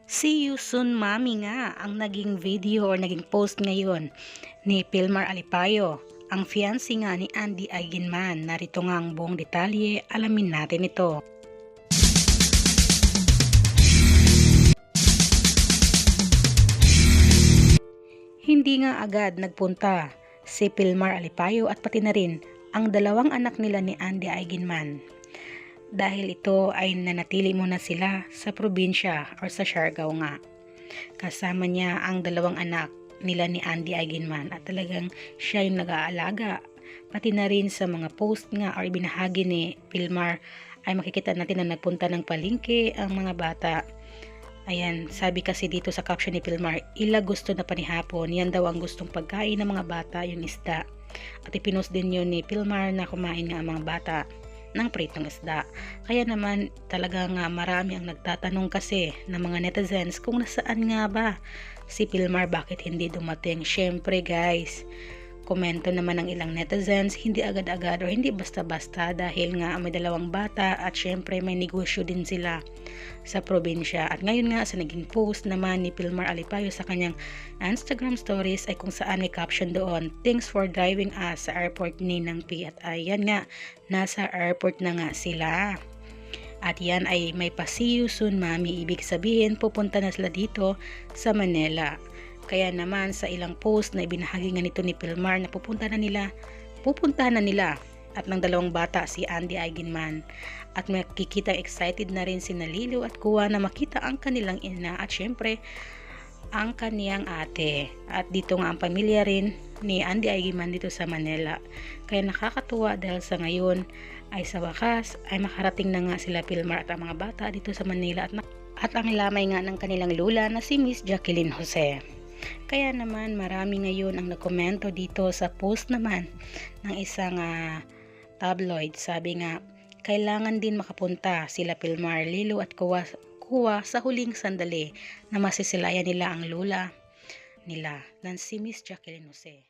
See you soon mami nga ang naging video or naging post ngayon ni Pilmar Alipayo, ang fiancé nga ni Andy Eigenman. Narito nga ang buong detalye, alamin natin ito. Hindi nga agad nagpunta si Pilmar Alipayo at pati na rin ang dalawang anak nila ni Andy Eigenman. Dahil ito ay nanatili muna sila sa probinsya or sa Siargao nga. Kasama niya ang dalawang anak nila ni Andy Eigenman at talagang siya yung nag-aalaga. Pati na rin sa mga post nga or binahagi ni Pilmar ay makikita natin na nagpunta ng palengke ang mga bata. Ayan, sabi kasi dito sa caption ni Pilmar, ila gusto na panihapon, yan daw ang gustong pagkain ng mga bata, yung isda. At ipinost din yun ni Pilmar na kumain nga ang mga bata ng pritong isda. Kaya naman talaga nga marami ang nagtatanong kasi ng mga netizens kung nasaan nga ba si Pilmar, bakit hindi dumating. Syempre guys, komento naman ng ilang netizens, hindi agad-agad o hindi basta-basta dahil nga may dalawang bata at syempre may negosyo din sila sa probinsya. At ngayon nga sa naging post naman ni Pilmar Alipayo sa kanyang Instagram stories ay kung saan may caption doon, "Thanks for driving us sa airport Ninang P." At ayan nga, nasa airport na nga sila. At yan ay may pa-see you soon mami, ibig sabihin pupunta na sila dito sa Manila. Kaya naman sa ilang post na ibinahagi nga nito ni Pilmar na pupuntahan na nila at ng dalawang bata si Andy Eigenman. At makikita excited na rin si Lilo at Kuwa na makita ang kanilang ina at syempre ang kaniyang ate. At dito nga ang pamilya rin ni Andy Eigenman dito sa Manila. Kaya nakakatuwa dahil sa ngayon ay sa wakas ay makarating na nga sila Pilmar at ang mga bata dito sa Manila at ang lamay nga ng kanilang lula na si Miss Jacqueline Jose. Kaya naman marami ngayon ang nagkomento dito sa post naman ng isang tabloid. Sabi nga, kailangan din makapunta sila Pilmar, Lilo at Kuwa sa huling sandali na masisilayan nila ang lula nila na si Miss Jacqueline Jose.